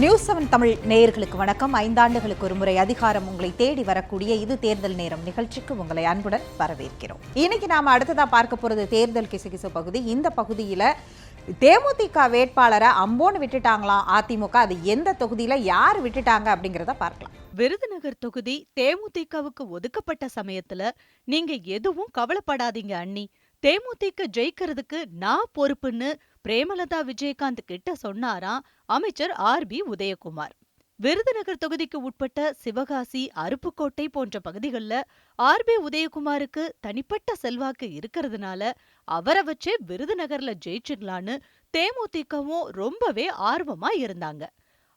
நியூஸ்7 தமிழ் நேயர்களுக்கு வணக்கம். 5 ஆண்டுகளுக்கு ஒரு முறை அதிகாரம் உங்களை தேடி வரக்கூடிய இது தேர்தல் நேரம் நிகழ்ச்சிக்கு உங்களை அன்புடன் வரவேற்கிறோம். இன்னைக்கு நாம அடுத்ததா பார்க்க போறது தேர்தல் கிசுகிசு பகுதி. இந்த பகுதியில தேமுதிக வேட்பாளரை அம்போன்னு விட்டுட்டாங்களாம் அதிமுக. அது எந்த தொகுதியில யார் விட்டுட்டாங்க அப்படிங்கறத பார்க்கலாம். விருதுநகர் தொகுதி தேமுதிகவுக்கு ஒதுக்கப்பட்ட சமயத்துல நீங்க எதுவும் கவலைப்படாதீங்க அண்ணி, தேமுதிக ஜெயிக்கிறதுக்கு நான் பொறுப்புன்னு பிரேமலதா விஜயகாந்த் கிட்ட சொன்னாராம் அமைச்சர் ஆர்.பி. உதயகுமார். விருதுநகர் தொகுதிக்கு உட்பட்ட சிவகாசி, அருப்புக்கோட்டை போன்ற பகுதிகளில் ஆர்.பி. உதயகுமாருக்கு தனிப்பட்ட செல்வாக்கு இருக்கிறதுனால அவரை வச்சே விருதுநகர்ல ஜெயிச்சிடலான்னு தேமுதிகவும் ரொம்பவே ஆர்வமா இருந்தாங்க.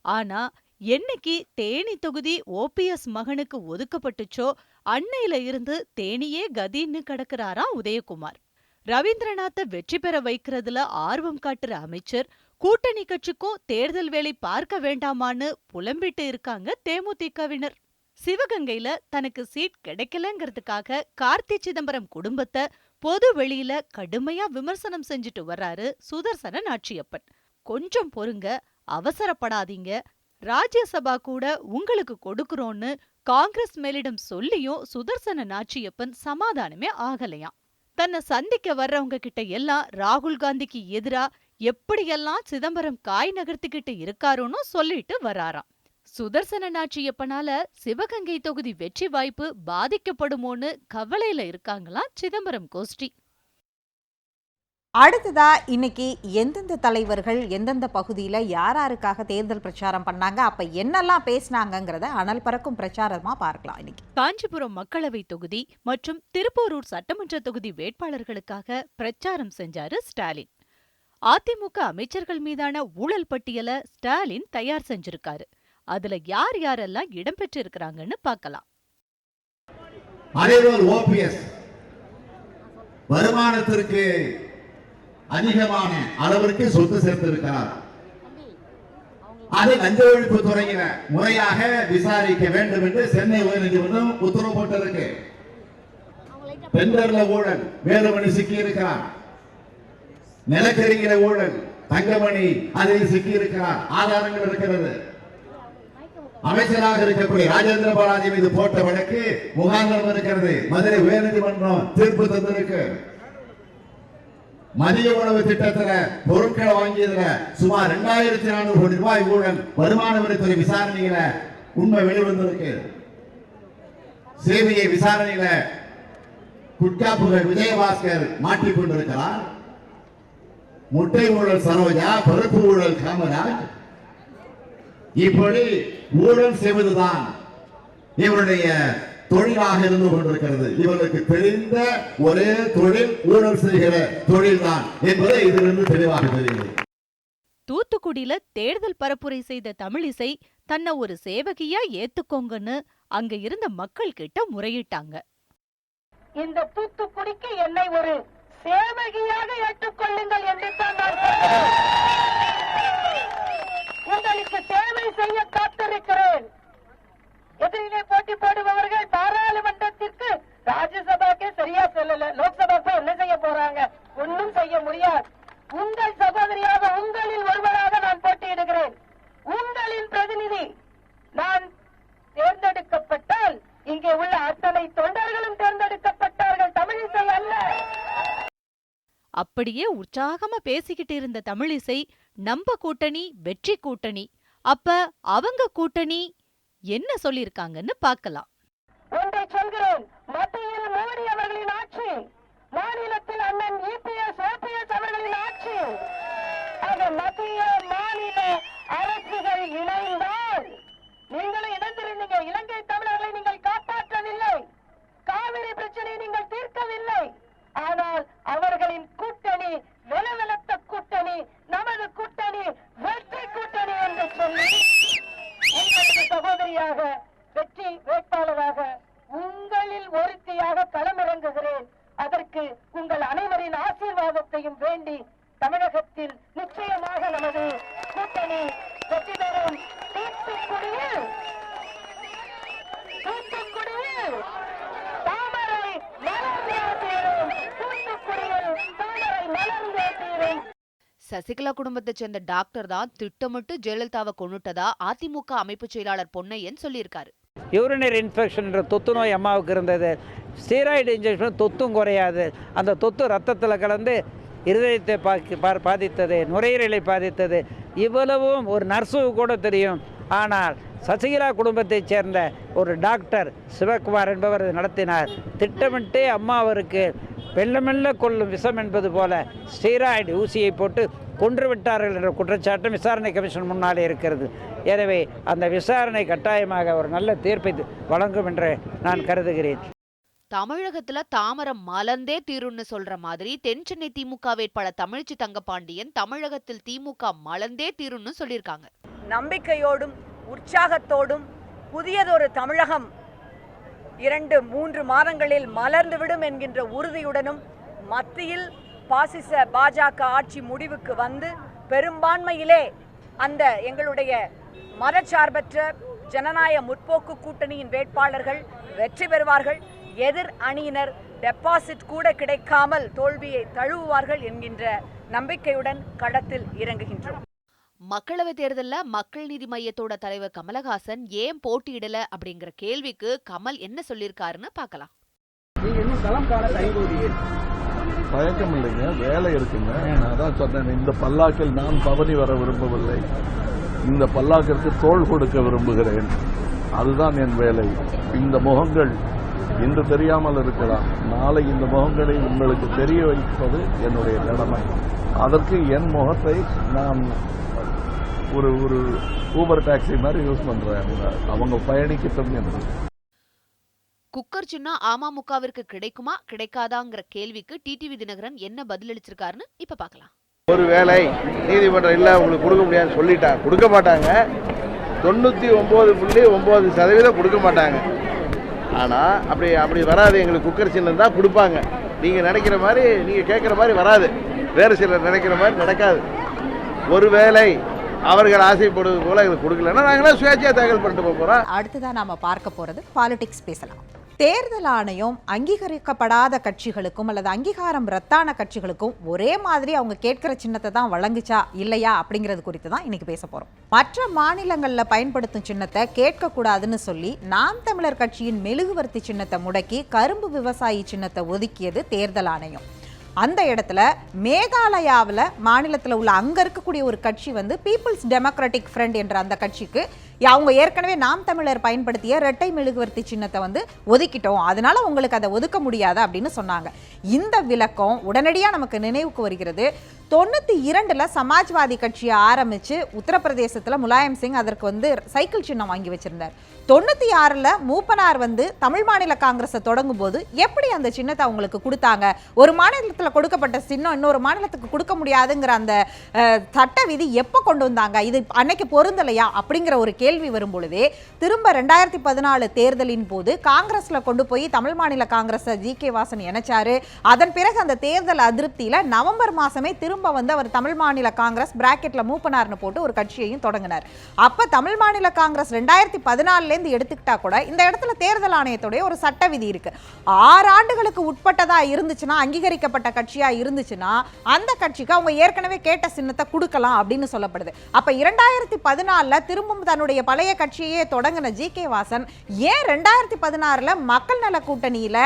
ஆனா என்னைக்கு தேனி தொகுதி ஓபிஎஸ் மகனுக்கு ஒதுக்கப்பட்டுச்சோ அன்னையில இருந்து தேனியே கதின்னு கிடக்கிறாராம் உதயகுமார். ரவீந்திரநாத்தை வெற்றி பெற வைக்கிறதுல ஆர்வம் காட்டுற அமைச்சர் கூட்டணி கட்சிக்கும் தேர்தல் வேலை பார்க்க வேண்டாமான்னு புலம்பிட்டு இருக்காங்க தேமுதிகவினர். சிவகங்கையில தனக்கு சீட் கிடைக்கலங்கிறதுக்காக கார்த்தி சிதம்பரம் குடும்பத்தை பொது வெளியில கடுமையா விமர்சனம் செஞ்சுட்டு வர்றாரு சுதர்சன நாச்சியப்பன். கொஞ்சம் பொறுங்க, அவசரப்படாதீங்க, ராஜ்யசபா கூட உங்களுக்கு கொடுக்கறோன்னு காங்கிரஸ் மேலிடம் சொல்லியும் சுதர்சன நாச்சியப்பன் சமாதானமே ஆகலையாம். தன்னை சந்திக்க வர்றவங்க கிட்ட எல்லாம் ராகுல் காந்திக்கு எதிரா எப்படியெல்லாம் சிதம்பரம் காய் நகர்த்திக்கிட்டு இருக்காரோன்னு சொல்லிட்டு வராராம். சுதர்சன நாச்சியப்பனால சிவகங்கை தொகுதி வெற்றி வாய்ப்பு பாதிக்கப்படுமோன்னு கவலையில இருக்காங்களாம் சிதம்பரம் கோஷ்டி. அடுத்ததா இன்னைக்கு எந்தெந்த தலைவர்கள் எந்தெந்த பகுதியில யாராருக்காக தேர்தல் பிரச்சாரம் பண்ணாங்க, அப்ப என்னெல்லாம் பேசினாங்கிறத அனல் பறக்கும் பிரச்சாரமா பார்க்கலாம். இன்னைக்கு காஞ்சிபுரம் மக்களவை தொகுதி மற்றும் திருப்போரூர் சட்டமன்ற தொகுதி வேட்பாளர்களுக்காக பிரச்சாரம் செஞ்சாரு ஸ்டாலின். அதிமுக அமைச்சர்கள் மீதான ஊழல் பட்டியலை ஸ்டாலின் தயார் செஞ்சிருக்காரு. அதுல யார் யாரெல்லாம் இடம்பெற்றிருக்கிறாங்கன்னு பார்க்கலாம். வருமானத்திற்கு அதிகமான அளவிற்கு சொத்து சேர்த்திருக்கிறார். அதை லஞ்ச ஒழிப்பு துறையில முறையாக விசாரிக்க வேண்டும் என்று சென்னை உயர்நீதிமன்றம் உத்தரவு போட்டிருக்கு. டெண்டர்ல ஊழல் வேலுமணி சிக்கி இருக்கிறார். நிலக்கரியில ஊழல் தங்கமணி அதில் சிக்கி இருக்கிறார். ஆதாரங்கள் இருக்கிறது. அமைச்சராக இருக்கக்கூடிய ராஜேந்திர பாலாஜி மீது போட்ட வழக்கு முகாந்திரம் இருக்கிறது. மதுரை உயர்நீதிமன்றம் தீர்ப்பு தந்திருக்கு. மதிய உணவு திட்டத்துல பொருட்களை வாங்கியதுல சுமார் 2400 கோடி ரூபாய் ஊழல் வருமான வரித்துறை விசாரணையில உண்மை வெளிவந்திருக்கு. சிபிஐ விசாரணையில குட்கா புகழ் விஜயபாஸ்கர் மாட்டிக்கொண்டிருக்கிறார். முட்டை ஊழல் சரோஜா, பருப்பு ஊழல் காமராஜ், இப்படி ஊழல் செய்வதுதான் இவருடைய தொழிலாக இருந்து கொண்டிருக்கிறது. இவர்களுக்கு தெரிந்த ஒரே தொழில் ஊழல் செய்கிற தொழில் தான் என்பதை இதிலிருந்து தெளிவாக தெரிகிறது. தூத்துக்குடியில தேர்தல் பரப்புரை செய்த தமிழிசை தன்னை ஒரு சேவகியா ஏத்துக்கோங்கன்னு அங்க இருந்த மக்கள் கிட்ட முறையிட்டாங்க. இந்த தூத்துக்குடிக்கு என்னை ஒரு சேவகியாக ஏற்றுக்கொள்ளுங்கள் என்று தான் உங்களுக்கு சேவை செய்ய காத்திருக்கிறேன். எதிரிலே போட்டி போடுபவர்கள் பாராளுமன்றத்திற்கு ராஜ்யசபாக்கே சரியா சொல்லல, லோக்சபாக்கு என்ன செய்ய போறாங்க? ஒன்னும் செய்ய முடியாது. உங்கள் சகோதரியாக உங்களில் ஒருவராக நான் போட்டியிடுகிறேன். உங்களின் பிரதிநிதி நான் தேர்ந்தெடுக்கப்பட்டால் இங்கே உள்ள அத்தனை தொண்டர்களும் தேர்ந்தெடுக்கப்பட்டார்கள், தமிழிசை அல்ல. அப்படியே உற்சாகமா பேசிக்கிட்டு இருந்த தமிழிசை நம்ம கூட்டணி வெற்றி கூட்டணி, அப்ப அவங்க கூட்டணி என்ன சொல்லிருக்காங்கன்னு பார்க்கலாம். ஒன்றை சொல்கிறேன், மத்தியில் மோடி அவர்களின் ஆட்சி, மாநிலத்தில் அண்ணன் இபிஎஸ் ஓபிஎஸ் அவர்களின் ஆட்சி. ஆக மத்திய மாநில அரசுகள் இணைந்தால் நீங்களும் இணைந்திருந்தீங்க. இலங்கை தமிழர்களை நீங்கள் காப்பாற்றவில்லை, காவிரி பிரச்சனையை நீங்கள் தீர்க்கவில்லை. ஆனால் அவர்களின் கூட்டணி வெலவெலத்த கூட்டணி, நமது கூட்டணி வெற்றி கூட்டணி என்று சொல்லி உங்களுக்கு சகோதரியாக வெற்றி வேட்பாளராக உங்களில் ஒருத்தியாக களமிறங்குகிறேன். அதற்கு உங்கள் அனைவரின் ஆசீர்வாதத்தையும் வேண்டி தமிழகத்தில் நிச்சயமாக நமது கூட்டணி வெற்றி பெறும். தூத்துக்குடியில் தாமரை மலர்ந்தே தீரும். தூத்துக்குடியில் தாமரை மலர்ந்தே தீரும். சசிகலா குடும்பத்தை சேர்ந்த டாக்டர் தான் திட்டமிட்டு ஜெயலலிதாவை கொன்னுட்டதா அதிமுக அமைப்பு செயலாளர் பொன்னையன் சொல்லியிருக்காரு. யூரினரி இன்ஃபெக்ஷன்ற தொத்து நோய் அம்மாவுக்கு இருந்தது. ஸ்டீராய்டு இன்ஜெக்ஷன் தொத்தும் குறையாது. அந்த தொத்து ரத்தத்தில் கலந்து இருதயத்தை பாதித்தது, நுரையீரலை பாதித்தது. இவ்வளவும் ஒரு நர்ஸுக்கு கூட தெரியும். ஆனால் சசிகலா குடும்பத்தைச் சேர்ந்த ஒரு டாக்டர் சிவகுமார் என்பவர் நடத்தினார். திட்டமிட்டே அம்மா அவருக்கு மெல்ல மெல்ல கொள்ளும் விஷம் என்பது போல ஸ்டீராய்டு ஊசியை போட்டு கொன்று விட்டார்கள் என்ற குற்றச்சாட்டும் விசாரணை கமிஷன் முன்னாலே இருக்கிறது. எனவே அந்த விசாரணை கட்டாயமாக ஒரு நல்ல தீர்ப்பை வழங்கும் என்று நான் கருதுகிறேன். தமிழகத்துல தாமரம் மலர்ந்தே தீரும்னு சொல்ற மாதிரி தென்சென்னை திமுக வேட்பாளர் தமிழ்ச்சி தங்கபாண்டியன் தமிழகத்தில் திமுக மலர்ந்தே தீரும்னு சொல்லியிருக்காங்க. நம்பிக்கையோடும் உற்சாகத்தோடும் புதியதொரு தமிழகம் 2-3 மாதங்களில் மலர்ந்துவிடும் என்கின்ற உறுதியுடனும் மத்தியில் பாசிச பாஜக ஆட்சி முடிவுக்கு வந்து பெரும்பான்மையிலே அந்த எங்களுடைய மதச்சார்பற்ற ஜனநாயக முற்போக்கு கூட்டணியின் வேட்பாளர்கள் வெற்றி பெறுவார்கள். எதிர் அணியினர் டெபாசிட் கூட கிடைக்காமல் தோல்வியை தழுவுவார்கள் என்கின்ற நம்பிக்கையுடன் களத்தில் இறங்குகின்றோம். மக்களவை தேர்தலில் மக்கள் நீதி மையத்தோட தலைவர் கமலஹாசன் ஏன் போட்டியிடல அப்படிங்கிற கேள்விக்கு கமல் என்ன சொல்லியிருக்காருன்னு பார்க்கலாம். தயக்கம் இல்லைங்க, வேலை இருக்குங்க. நான் தான் சொன்னேன், இந்த பல்லாக்கில் நான் பவனி வர விரும்பவில்லை, இந்த பல்லாக்கிற்கு தோள் கொடுக்க விரும்புகிறேன். அதுதான் என் வேலை. இந்த முகங்கள் இன்று தெரியாமல் இருக்கலாம், நாளை இந்த முகங்களை உங்களுக்கு தெரிய வைப்பது என்னுடைய கடமை. அதற்கு என் முகத்தை நான் ஒரு ஊபர் டாக்ஸி மாதிரி யூஸ் பண்றேன், அவங்க பயணிக்கட்டும் என்று. குக்கர் சின்னம் அமமுகவிற்கு கிடைக்குமா கிடைக்காதாங்கிற கேள்விக்கு டிடிவி தினகரன் என்ன பதிலளிச்சிருக்காருன்னு இப்ப பார்க்கலாம். ஒருவேளை நீதிமன்றம் இல்ல உங்களுக்கு கொடுக்க முடியாதுன்னு சொல்லிட்டா கொடுக்க மாட்டாங்க. 99.9% கொடுக்க மாட்டாங்க. ஆனா அப்படி வராது. எங்களுக்கு குக்கர் சின்னம் தான் கொடுப்பாங்க. நீங்க நினைக்கிற மாதிரி, நீங்க கேட்கிற மாதிரி வராது. வேறு சிலர் நினைக்கிற மாதிரி நடக்காது. ஒருவேளை அவர்கள் ஆசைப்படுவது போல எங்களுக்கு கொடுக்கலன்னா நாங்களாம் சுயேட்சையா தாக்கல் பண்ணிட்டு போறோம். அடுத்ததான் நாம பார்க்க போறது பாலிடிக்ஸ் பேசலாம். தேர்தல் ஆணையம் அங்கீகரிக்கப்படாத கட்சிகளுக்கும் அல்லது அங்கீகாரம் ரத்தான கட்சிகளுக்கும் ஒரே மாதிரி அவங்க கேட்கிற சின்னத்தை தான் வழங்குச்சா இல்லையா அப்படிங்கிறது குறித்து தான் இன்னைக்கு பேச போறோம். மற்ற மாநிலங்கள்ல பயன்படுத்தும் சின்னத்தை கேட்கக்கூடாதுன்னு சொல்லி நாம் தமிழர் கட்சியின் மெழுகுவர்த்தி சின்னத்தை முடக்கி கரும்பு விவசாயி சின்னத்தை ஒதுக்கியது தேர்தல் ஆணையம். அந்த இடத்துல மேகாலயாவில் மாநிலத்தில் உள்ள அங்கே இருக்கக்கூடிய ஒரு கட்சி வந்து பீப்புள்ஸ் டெமோக்ராட்டிக் ஃப்ரண்ட் என்ற அந்த கட்சிக்கு அவங்க ஏற்கனவே நாம் தமிழர் பயன்படுத்திய இரட்டை மெழுகுவர்த்தி சின்னத்தை வந்து ஒதுக்கிட்டோம், அதனால உங்களுக்கு அதை ஒதுக்க முடியாது அப்படின்னு சொன்னாங்க. இந்த விளக்கம் உடனடியாக நமக்கு நினைவுக்கு வருகிறது. 92 சமாஜ்வாதி கட்சியை ஆரம்பிச்சு உத்தரப்பிரதேசத்தில் முலாயம் சிங் அதற்கு வந்து சைக்கிள் சின்னம் வாங்கி வச்சிருந்தார். 96 மூப்பனார் வந்து தமிழ் மாநில காங்கிரஸை தொடங்கும் போது எப்படி அந்த சின்னத்தை அவங்களுக்கு கொடுத்தாங்க? ஒரு மாநிலத்தில் கொடுக்கப்பட்ட சின்னம் இன்னொரு மாநிலத்துக்கு கொடுக்க முடியாதுங்கிற அந்த சட்ட விதி எப்போ கொண்டு வந்தாங்க? இது அன்னைக்கு பொருந்தலையா அப்படிங்கிற ஒரு கேள்வி வரும் பொழுதே திரும்ப 2014 தேர்தலின் போது காங்கிரஸ்ல கொண்டு போய் தமிழ் மாநில காங்கிரஸ் ஜி.கே. வாசன் இணைச்சாரு. அதன் பிறகு அந்த தேர்தல் அதிருப்தியில நவம்பர் மாசமே திரும்ப வந்து அவர் தமிழ் மாநில காங்கிரஸ் பிராக்கெட்ல மூப்பனார்னு போட்டு ஒரு கட்சியையும் தொடங்கினார். அப்ப தமிழ் மாநில காங்கிரஸ் 2014 எடுத்துக்கிட்டா கூட இந்த இடத்துல தேர்தல் ஆணையத்துடைய ஒரு சட்ட விதி இருக்கு. 6 ஆண்டுகளுக்கு உட்பட்டதா இருந்துச்சுன்னா, அங்கீகரிக்கப்பட்ட கட்சியா இருந்துச்சுன்னா அந்த கட்சிக்கு அவங்க ஏற்கனவே கேட்ட சின்னத்தை கொடுக்கலாம் அப்படின்னு சொல்லப்படுது. அப்ப 2014 திரும்பவும் தன்னுடைய பழைய கட்சியே தொடங்கின ஜி.கே. வாசன் ஏன் 2016 மக்கள் நல கூட்டணியில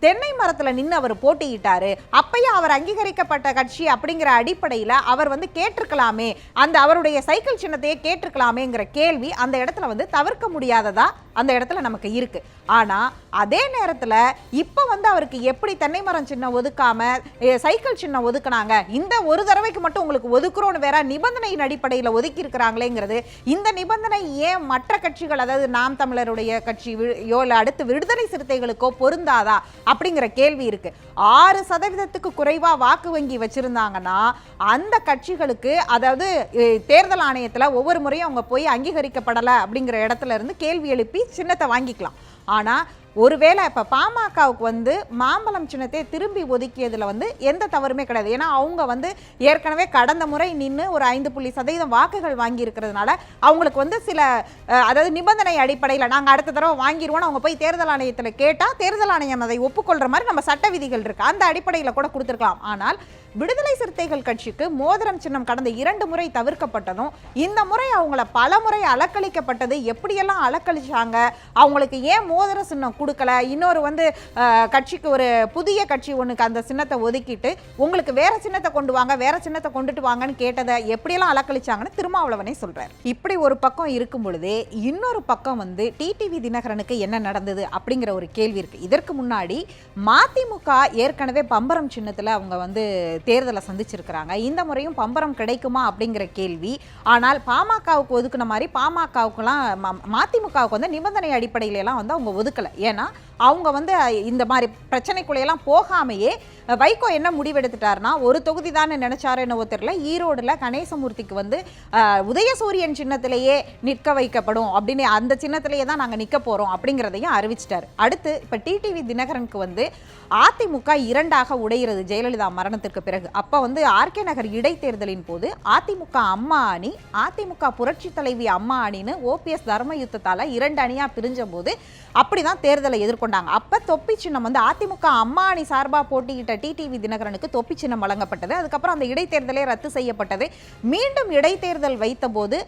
தென்னை மரத்துல நின்று அவர் போட்டியிட்டாரு? அப்பயும் அவர் அங்கீகரிக்கப்பட்ட கட்சி அப்படிங்கிற அடிப்படையில் அவர் வந்து கேட்டிருக்கலாமே, அந்த அவருடைய சைக்கிள் சின்னத்தையே கேட்டிருக்கலாமேங்கிற கேள்வி அந்த இடத்துல வந்து தவிர்க்க முடியாததா அந்த இடத்துல நமக்கு இருக்கு. ஆனா அதே நேரத்துல இப்ப வந்து அவருக்கு எப்படி தென்னை மரம் சின்னம் ஒதுக்காம சைக்கிள் சின்னம் ஒதுக்குனாங்க? இந்த ஒரு தடவைக்கு மட்டும் உங்களுக்கு ஒதுக்குறோன்னு வேற நிபந்தனையின் அடிப்படையில் ஒதுக்கி இருக்கிறாங்களேங்கிறது, இந்த நிபந்தனை ஏன் மற்ற கட்சிகள், அதாவது நாம் தமிழருடைய கட்சியோ இல்ல அடுத்து விடுதலை சிறுத்தைகளுக்கோ பொருந்தாதா அப்படிங்கிற கேள்வி இருக்கு. 6% குறைவா வாக்கு வங்கி வச்சிருந்தாங்கன்னா அந்த கட்சிகளுக்கு, அதாவது தேர்தல் ஆணையத்துல ஒவ்வொரு முறையும் அவங்க போய் அங்கீகரிக்கப்படலை அப்படிங்கிற இடத்துல இருந்து கேள்வி எழுப்பி சின்னத்தை வாங்கிக்கலாம். ஆனா ஒருவேளை இப்ப பாமகவுக்கு வந்து மாம்பழம் சின்னத்தை திரும்பி ஒதுக்கியதுல வந்து எந்த தவறுமே கிடையாது. ஏன்னா அவங்க வந்து ஏற்கனவே கடந்த முறை நின்று ஒரு 5% வாக்குகள் வாங்கி இருக்கிறதுனால அவங்களுக்கு வந்து சில அதாவது நிபந்தனை அடிப்படையில் நாங்க அடுத்த தடவை வாங்கிடுவோம் அவங்க போய் தேர்தல் ஆணையத்தில் கேட்டா தேர்தல் ஆணையம் அதை ஒப்புக்கொள்ற மாதிரி நம்ம சட்ட விதிகள் இருக்கு, அந்த அடிப்படையில் கூட கொடுத்துருக்கலாம். ஆனால் விடுதலை சிறுத்தைகள் கட்சிக்கு மோதிரம் சின்னம் கடந்த 2 முறை தவிர்க்கப்பட்டதும் இந்த முறை அவங்கள பல முறை அலக்களிக்கப்பட்டது, எப்படியெல்லாம் அலக்களிச்சாங்க, அவங்களுக்கு ஏன் மோதிர சின்னம் கொடுக்கல, இன்னொரு கட்சிக்கு ஒரு புதிய கட்சி ஒண்ணுக்கு அந்த சின்னத்தை ஒதுக்கிட்டு உங்களுக்கு வேற சின்னத்தை கொண்டு வாங்க, வேற சின்னத்தை கொண்டுட்டு வாங்கன்னு கேட்டதை எப்படியெல்லாம் அலக்களிச்சாங்கன்னு திருமாவளவனே சொல்றாரு. இப்படி ஒரு பக்கம் இருக்கும் பொழுதே இன்னொரு பக்கம் டிடிவி தினகரனுக்கு என்ன நடந்தது அப்படிங்கிற ஒரு கேள்வி இருக்கு. இதற்கு முன்னாடி மதிமுக ஏற்கனவே பம்பரம் சின்னத்துல அவங்க தேர்தலை சந்திச்சிருக்கிறாங்க. இந்த முறையும் பம்பரம் கிடைக்குமா அப்படிங்கிற கேள்வி. ஆனால் பாமகவுக்கு ஒதுக்குன மாதிரி பாமகவுக்குலாம் மதிமுகவுக்கு நிபந்தனை அடிப்படையில எல்லாம் அவங்க ஒதுக்கல. ஏன்னா அவங்க இந்த மாதிரி பிரச்சனைக்குள்ளையெல்லாம் போகாமையே வைகோ என்ன முடிவெடுத்துட்டாருன்னா, ஒரு தொகுதி தானே நினைச்சாரு என்னவோ தெரியல, ஈரோடுல கணேசமூர்த்திக்கு உதயசூரியன் சின்னத்திலேயே நிற்க வைக்கப்படும் அப்படின்னு, அந்த சின்னத்திலேயே தான் நாங்க நிக்க போறோம் அப்படிங்கிறதையும் அறிவிச்சிட்டாரு. அடுத்து இப்ப டிடிவி தினகரனுக்கு அதிமுக 2ஆக உடைகிறது ஜெயலலிதா மரணத்திற்கு பிறகு. அப்ப ஆர்கே நகர் இடைத்தேர்தலின் போது அதிமுக அம்மா அணி, அதிமுக புரட்சி தலைவி அம்மா அணின்னு ஓபிஎஸ் தர்ம யுத்தத்தால 2 அணியா பிரிஞ்ச போது அப்படிதான் தேர்தலை எதிர்கொண்டாங்க. அப்ப தொப்பி சின்னம் அதிமுக அம்மா அணி சார்பா போட்டியிட்ட டிடிவி தினகரனுக்கு தொப்பி சின்னம் வழங்கப்பட்டது. அதுக்கப்புறம் அந்த இடைத்தேர்தலே ரத்து செய்யப்பட்டது. மீண்டும் இடைத்தேர்தல் வைத்த போது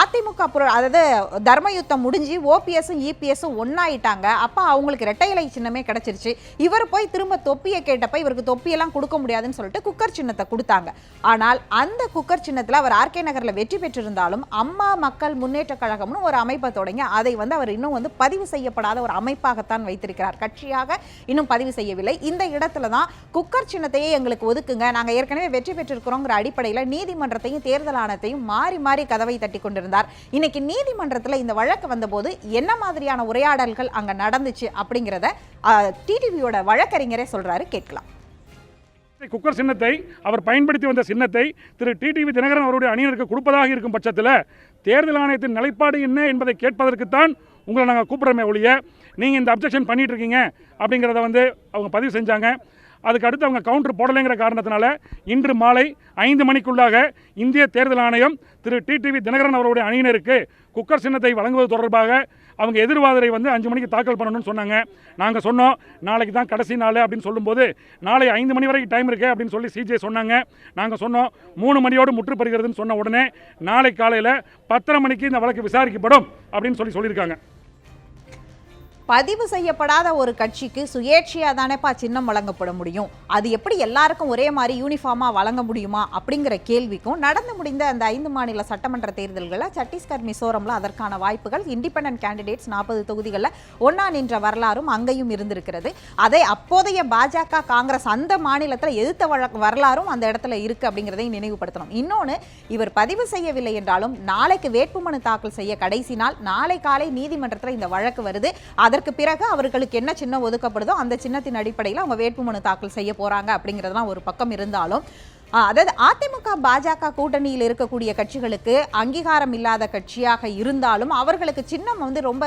அதிமுக அதாவது தர்மயுத்தம் முடிஞ்சு ஓபிஎஸும் இபிஎஸும் ஒன்னாயிட்டாங்க. அப்ப அவங்களுக்கு இரட்டை இலை சின்னமே கிடைச்சிருச்சு. இவர் போய் திரும்ப தொப்பியை கேட்டப்ப இவருக்கு தொப்பியெல்லாம் கொடுக்க முடியாதுன்னு சொல்லிட்டு குக்கர் சின்னத்தை கொடுத்தாங்க. ஆனால் அந்த குக்கர் சின்னத்துல அவர் ஆர்கே நகர்ல வெற்றி பெற்றிருந்தாலும் அம்மா மக்கள் முன்னேற்ற கழகம்னு ஒரு அமைப்பை தொடங்கி அதை அவர் இன்னும் பதிவு செய்யப்படாத ஒரு அமைப்பாகத்தான் வைத்திருக்கிறார். கட்சியாக இன்னும் பதிவு செய்யவில்லை. இந்த இடத்துல தான் குக்கர் சின்னத்தையே எங்களுக்கு ஒதுக்குங்க, நாங்க ஏற்கனவே வெற்றி பெற்றிருக்கிறோங்கிற அடிப்படையில் நீதிமன்றத்தையும் தேர்தல் ஆணையத்தையும் மாறி மாறி கதவை தட்டி கொண்டிருந்தார். இன்னைக்கு நீதிமன்றத்தில் இந்த வழக்கு வந்தபோது என்ன மாதிரியான உரையாடல்கள் அங்க நடந்துச்சு அப்படிங்கிறத டிடிவியோட வழக்கறிஞரே சொல்றாரு, கேட்கலாம். குக்கர் சின்னத்தை அவர் பயன்படுத்தி வந்த சின்னத்தை திரு டிடிவி தினகரன் அவருடைய அணியினருக்கு கொடுப்பதாக இருக்கும் பட்சத்தில் தேர்தல் ஆணையத்தின் நிலைப்பாடு என்ன என்பதை கேட்பதற்குத்தான் உங்களை நாங்கள் கூப்பிட்றோமே ஒழிய, நீங்கள் இந்த அப்ஜெக்ஷன் பண்ணிட்டு இருக்கீங்க அப்படிங்கிறத அவங்க பதிவு செஞ்சாங்க. அதுக்கு அடுத்து அவங்க கவுண்டர் போடலைங்கிற காரணத்தினால இன்று மாலை 5 மணிக்குள்ளாக இந்திய தேர்தல் ஆணையம் திரு டிடிவி தினகரன் அவருடைய அணியினருக்கு குக்கர் சின்னத்தை வழங்குவது தொடர்பாக அவங்க எதிர்வாதரை 5 மணிக்கு தாக்கல் பண்ணணும்னு சொன்னாங்க. நாங்கள் சொன்னோம் நாளைக்கு தான் கடைசி நாள் அப்படின்னு சொல்லும்போது, நாளை 5 மணி வரைக்கும் டைம் இருக்கு அப்படின்னு சொல்லி சிஜே சொன்னாங்க. நாங்கள் சொன்னோம் 3 மணியோடு முற்றுப்பெறுகிறதுன்னு சொன்ன உடனே நாளை காலையில் 10:30 மணிக்கு இந்த வழக்கு விசாரிக்கப்படும் அப்படின்னு சொல்லியிருக்காங்க. பதிவு செய்யப்படாத ஒரு கட்சிக்கு சுயேட்சையா தானேப்பா சின்னம் வழங்கப்பட முடியும், அது எப்படி எல்லாருக்கும் ஒரே மாதிரி யூனிஃபார்மா வழங்க முடியுமா அப்படிங்கிற கேள்விக்கும், நடந்து முடிந்த அந்த 5 மாநில சட்டமன்ற தேர்தல்களில் சத்தீஸ்கர் மிசோரம்ல அதற்கான வாய்ப்புகள் இண்டிபெண்டன்ட் கேண்டிடேட்ஸ் 40 தொகுதிகளில் ஒன்னா நின்ற வரலாறும் அங்கேயும் இருந்திருக்கிறது. அதை அப்போதைய பாஜக காங்கிரஸ் அந்த மாநிலத்தில் எதிர்த்த வரலாறும் அந்த இடத்துல இருக்கு அப்படிங்கிறதையும் நினைவுபடுத்தணும். இன்னொன்று, இவர் பதிவு செய்யவில்லை என்றாலும் நாளைக்கு வேட்புமனு தாக்கல் செய்ய கடைசி நாள், நாளை காலை நீதிமன்றத்தில் இந்த வழக்கு வருது. அதற்கு பிறகு அவர்களுக்கு என்ன சின்னம் ஒதுக்கப்படுதோ அந்த சின்னத்தின் அடிப்படையில் அவங்க வேட்புமனு தாக்கல் செய்ய போறாங்க அப்படிங்கிறதுலாம் ஒரு பக்கம் இருந்தாலும், அதாவது அதிமுக பாஜக கூட்டணியில் இருக்கக்கூடிய கட்சிகளுக்கு அங்கீகாரம் இல்லாத கட்சியாக இருந்தாலும் அவர்களுக்கு சின்னம் ரொம்ப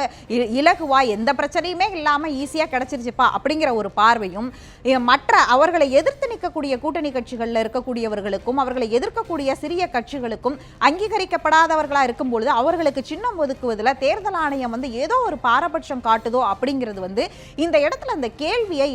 இலகுவா எந்த பிரச்சனையுமே இல்லாம ஈஸியா கிடைச்சிருச்சுப்பா அப்படிங்கிற ஒரு பார்வையும், மற்ற அவர்களை எதிர்த்து நிற்கக்கூடிய கூட்டணி கட்சிகளில் இருக்கக்கூடியவர்களுக்கும் அவர்களை எதிர்க்கக்கூடிய சிறிய கட்சிகளுக்கும் அங்கீகரிக்கப்படாதவர்களா இருக்கும் பொழுது அவர்களுக்கு சின்னம் ஒதுக்குவதில் தேர்தல் ஆணையம் ஏதோ ஒரு பாரபட்சம் காட்டுதோ அப்படிங்கிறது இந்த இடத்துல அந்த கேள்வியை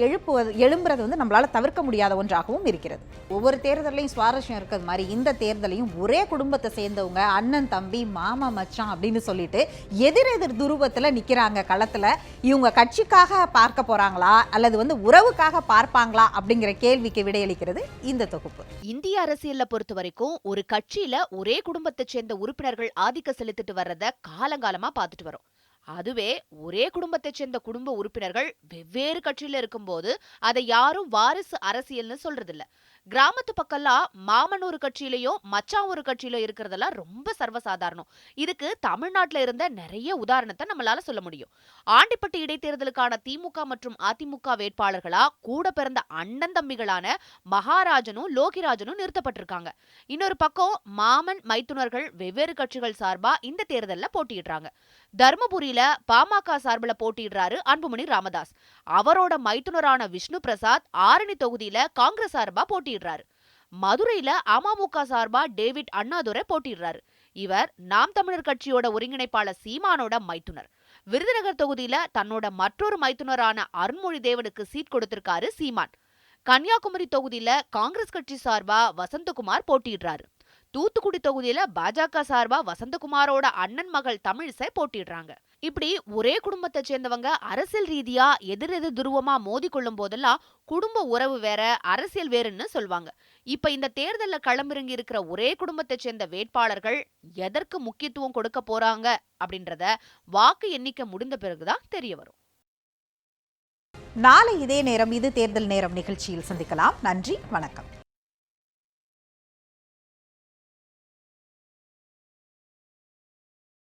எழும்புறது நம்மளால தவிர்க்க முடியாத ஒன்றாகவும் இருக்கிறது. ஒவ்வொரு தேர்தலையும் சுவாரஸ்யம் இருக்கிறது மாதிரி இந்த தேர்தலையும் ஒரே குடும்பத்தை சேர்ந்தவங்க அண்ணன் தம்பி மாமா மச்சான் அப்படின்னு சொல்லிட்டு எதிரெதிர் துருவத்துல நிக்கிறாங்க களத்துல. இவங்க கட்சிக்காக பார்க்க போறாங்களா அல்லது உறவுக்காக பார்ப்பாங்களா அப்படிங்கிற கேள்விக்கு விடையளிக்கிறது இந்த தொகுப்பு. இந்திய அரசியல்ல பொறுத்த வரைக்கும் ஒரு கட்சியில ஒரே குடும்பத்தை சேர்ந்த உறுப்பினர்கள் ஆதிக்கம் செலுத்திட்டு வர்றத காலங்காலமா பார்த்துட்டு வரோம். அதுவே ஒரே குடும்பத்தை சேர்ந்த குடும்ப உறுப்பினர்கள் வெவ்வேறு கட்சியில இருக்கும்போது அதை யாரும் வாரிசு அரசியல்னு சொல்றது இல்ல. கிராமத்து பக்கம்லாம் மாமன் ஒரு கட்சியிலயோ மச்சான் ஒரு கட்சியிலோ இருக்கிறதெல்லாம் ரொம்ப சர்வசாதாரணம். இதுக்கு தமிழ்நாட்டுல இருந்த நிறைய உதாரணத்தை நம்மளால சொல்ல முடியும். ஆண்டிப்பட்டி இடைத்தேர்தலுக்கான திமுக மற்றும் அதிமுக வேட்பாளர்களா கூட பிறந்த அண்ணன் தம்பிகளான மகாராஜனும் லோகிராஜனும் நிறுத்தப்பட்டிருக்காங்க. இன்னொரு பக்கம் மாமன் மைத்துனர்கள் வெவ்வேறு கட்சிகள் சார்பா இந்த தேர்தல்ல போட்டியிடுறாங்க. தர்மபுரியில பாமக சார்பில் போட்டியிடுறாரு அன்புமணி ராமதாஸ். அவரோட மைத்துனரான விஷ்ணு பிரசாத் ஆரணி தொகுதியில காங்கிரஸ் சார்பா போட்டியிடுறாரு. மதுரையில அமமுக சார்பா டேவிட் அண்ணாதுரை போட்டியிடுறாரு. இவர் நாம் தமிழர் கட்சியோட ஒருங்கிணைப்பாளர் சீமானோட மைத்துனர். விருதுநகர் தொகுதியில தன்னோட மற்றொரு மைத்துனரான அருண்மொழி தேவனுக்கு சீட் கொடுத்திருக்காரு சீமான். கன்னியாகுமரி தொகுதியில காங்கிரஸ் கட்சி சார்பா வசந்தகுமார் போட்டியிடுறாரு. தூத்துக்குடி தொகுதியில பாஜக சார்பா வசந்தகுமாரோட அண்ணன் மகள் தமிழிசை போட்டிடுறாங்க. இப்படி ஒரே குடும்பத்தை சேர்ந்தவங்க அரசியல் ரீதியா எதிரெதிர் துருவமா மோதி கொள்ளும் போதெல்லாம் குடும்ப உறவு வேற, அரசியல் வேறுன்னு சொல்லுவாங்க. இப்ப இந்த தேர்தல்ல களமிறங்கி இருக்கிற ஒரே குடும்பத்தை சேர்ந்த வேட்பாளர்கள் எதற்கு முக்கியத்துவம் கொடுக்க போறாங்க அப்படின்றத வாக்கு எண்ணிக்கை முடிந்த பிறகுதான் தெரிய வரும். நாளை இதே நேரம் இது தேர்தல் நேரம் நிகழ்ச்சியில் சந்திக்கலாம். நன்றி, வணக்கம்.